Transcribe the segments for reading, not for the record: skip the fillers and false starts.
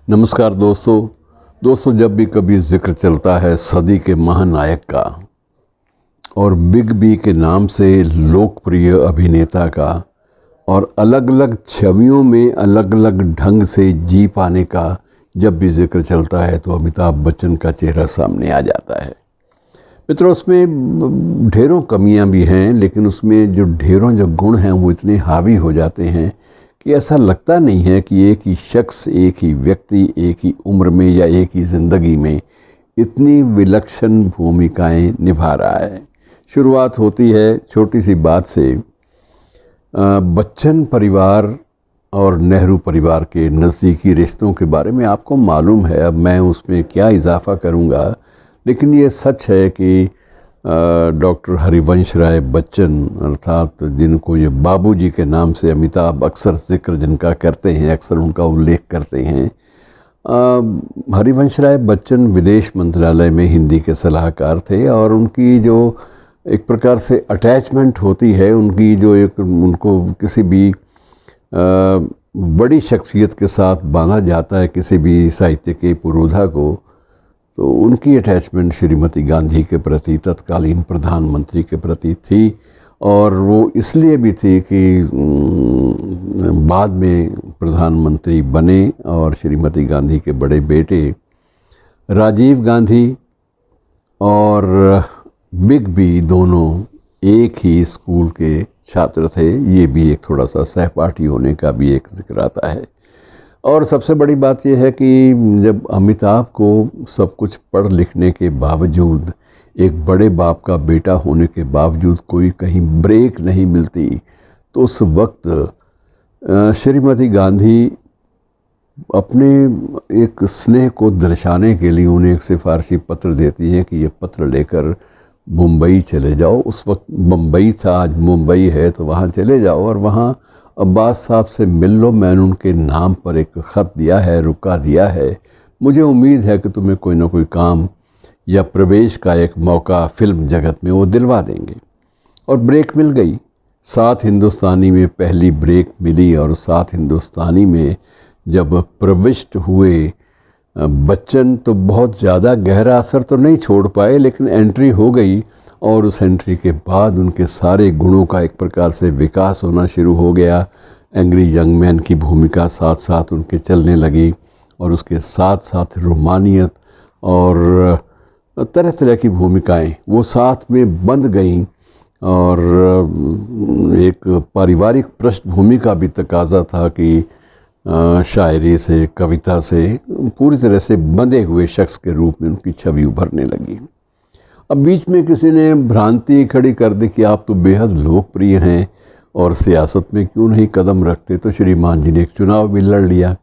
नमस्कार दोस्तों जब भी कभी जिक्र चलता है सदी के महानायक का और बिग बी के नाम से लोकप्रिय अभिनेता का और अलग अलग छवियों में अलग अलग ढंग से जी पाने का जब भी जिक्र चलता है तो अमिताभ बच्चन का चेहरा सामने आ जाता है। मित्रों, उसमें ढेरों कमियां भी हैं, लेकिन उसमें जो गुण हैं वो इतने हावी हो जाते हैं कि ऐसा लगता नहीं है कि एक ही शख्स, एक ही व्यक्ति, एक ही उम्र में या एक ही ज़िंदगी में इतनी विलक्षण भूमिकाएं निभा रहा है। शुरुआत होती है छोटी सी बात से। बच्चन परिवार और नेहरू परिवार के नज़दीकी रिश्तों के बारे में आपको मालूम है, अब मैं उसमें क्या इजाफ़ा करूँगा, लेकिन ये सच है कि डॉक्टर हरिवंश राय बच्चन, अर्थात जिनको ये बाबूजी के नाम से अमिताभ अक्सर जिक्र जिनका करते हैं, अक्सर उनका उल्लेख करते हैं, हरिवंश राय बच्चन विदेश मंत्रालय में हिंदी के सलाहकार थे और उनकी जो एक प्रकार से अटैचमेंट होती है, उनकी जो एक उनको किसी भी बड़ी शख्सियत के साथ बांधा जाता है, किसी भी साहित्य के पुरोधा को, तो उनकी अटैचमेंट श्रीमती गांधी के प्रति, तत्कालीन प्रधानमंत्री के प्रति थी। और वो इसलिए भी थी कि बाद में प्रधानमंत्री बने और श्रीमती गांधी के बड़े बेटे राजीव गांधी और बिग बी दोनों एक ही स्कूल के छात्र थे। ये भी एक थोड़ा सा सहपाठी होने का भी एक जिक्र आता है। और सबसे बड़ी बात यह है कि जब अमिताभ को सब कुछ पढ़ लिखने के बावजूद, एक बड़े बाप का बेटा होने के बावजूद कोई कहीं ब्रेक नहीं मिलती, तो उस वक्त श्रीमती गांधी अपने एक स्नेह को दर्शाने के लिए उन्हें एक सिफारशी पत्र देती हैं कि ये पत्र लेकर मुंबई चले जाओ। उस वक्त मुंबई था, आज मुंबई है, तो वहाँ चले जाओ और वहाँ अब्बास साहब से मिल लो। मैंने उनके नाम पर एक ख़त दिया है, रुका दिया है। मुझे उम्मीद है कि तुम्हें कोई ना कोई काम या प्रवेश का एक मौका फिल्म जगत में वो दिलवा देंगे। और ब्रेक मिल गई। 7 हिंदुस्तानी में पहली ब्रेक मिली और 7 हिंदुस्तानी में जब प्रविष्ट हुए बच्चन, तो बहुत ज़्यादा गहरा असर तो नहीं छोड़ पाए, लेकिन एंट्री हो गई और उस एंट्री के बाद उनके सारे गुणों का एक प्रकार से विकास होना शुरू हो गया। एंग्री यंग मैन की भूमिका साथ साथ उनके चलने लगी और उसके साथ साथ रोमानियत और तरह तरह की भूमिकाएं वो साथ में बंध गईं और एक पारिवारिक पृष्ठभूमि का भी तकाजा था कि शायरी से, कविता से पूरी तरह से बंधे हुए शख्स के रूप में उनकी छवि उभरने लगी। अब बीच में किसी ने भ्रांति खड़ी कर दी कि आप तो बेहद लोकप्रिय हैं और सियासत में क्यों नहीं कदम रखते, तो श्रीमान जी ने एक चुनाव भी लड़ लिया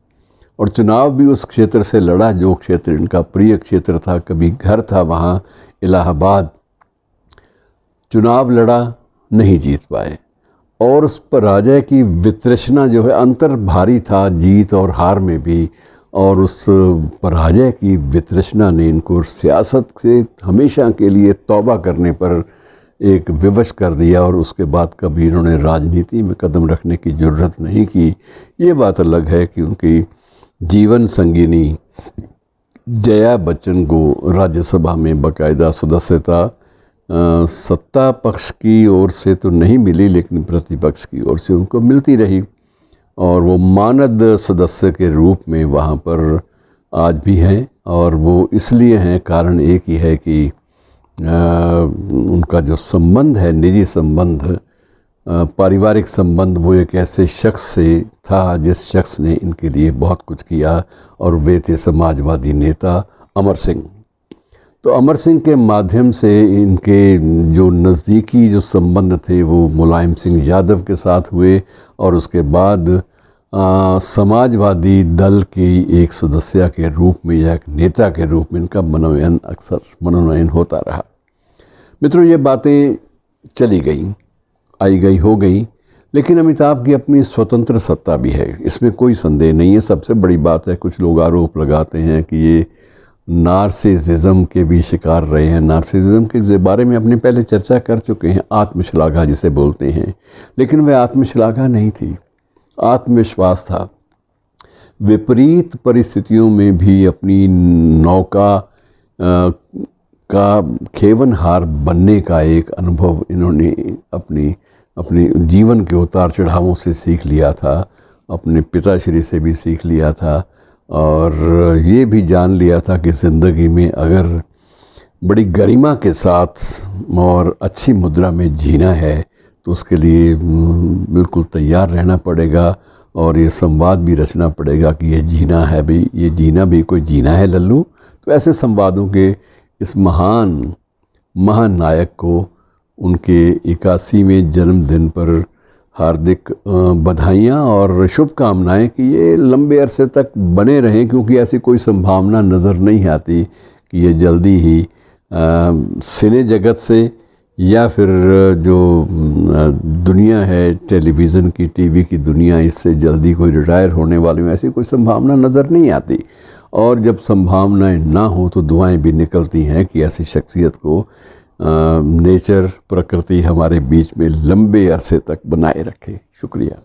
और चुनाव भी उस क्षेत्र से लड़ा जो क्षेत्र इनका प्रिय क्षेत्र था, कभी घर था वहाँ इलाहाबाद। चुनाव लड़ा, नहीं जीत पाए और उस पराजय की वितृष्णा जो है, अंतर भारी था जीत और हार में भी, और उस पराजय की वितृष्णा ने इनको सियासत से हमेशा के लिए तौबा करने पर एक विवश कर दिया और उसके बाद कभी इन्होंने राजनीति में कदम रखने की ज़रूरत नहीं की। ये बात अलग है कि उनकी जीवन संगिनी जया बच्चन को राज्यसभा में बाकायदा सदस्यता सत्ता पक्ष की ओर से तो नहीं मिली, लेकिन प्रतिपक्ष की ओर से उनको मिलती रही और वो मानद सदस्य के रूप में वहाँ पर आज भी हैं। और वो इसलिए हैं, कारण एक ही है कि उनका जो संबंध है, निजी संबंध, पारिवारिक संबंध, वो एक ऐसे शख्स से था जिस शख्स ने इनके लिए बहुत कुछ किया और वे थे समाजवादी नेता अमर सिंह। तो अमर सिंह के माध्यम से इनके जो नज़दीकी जो संबंध थे वो मुलायम सिंह यादव के साथ हुए और उसके बाद समाजवादी दल की एक सदस्य के रूप में या एक नेता के रूप में इनका मनोनयन होता रहा। मित्रों, ये बातें चली गई, आई गई हो गई, लेकिन अमिताभ की अपनी स्वतंत्र सत्ता भी है, इसमें कोई संदेह नहीं है। सबसे बड़ी बात है, कुछ लोग आरोप लगाते हैं कि ये नार्सिसिज्म के भी शिकार रहे हैं। नार्सिसिज्म के बारे में अपने पहले चर्चा कर चुके हैं, आत्मश्लाघा जिसे बोलते हैं, लेकिन वह आत्मश्लाघा नहीं थी, आत्मविश्वास था। विपरीत परिस्थितियों में भी अपनी नौका का खेवनहार बनने का एक अनुभव इन्होंने अपने जीवन के उतार चढ़ावों से सीख लिया था, अपने पिताश्री से भी सीख लिया था, और ये भी जान लिया था कि ज़िंदगी में अगर बड़ी गरिमा के साथ और अच्छी मुद्रा में जीना है तो उसके लिए बिल्कुल तैयार रहना पड़ेगा, और ये संवाद भी रचना पड़ेगा कि ये जीना है भी, ये जीना भी कोई जीना है लल्लू। तो ऐसे संवादों के इस महान महानायक को उनके 81वें जन्मदिन पर हार्दिक बधाइयाँ और शुभकामनाएं कि ये लंबे अरसे तक बने रहें, क्योंकि ऐसी कोई संभावना नज़र नहीं आती कि ये जल्दी ही सिने जगत से या फिर जो दुनिया है टेलीविज़न की, टीवी की दुनिया, इससे जल्दी कोई रिटायर होने वाली में ऐसी कोई संभावना नज़र नहीं आती। और जब संभावनाएं ना हो तो दुआएं भी निकलती हैं कि ऐसी शख्सियत को नेचर, प्रकृति हमारे बीच में लंबे अरसे तक बनाए रखे। शुक्रिया।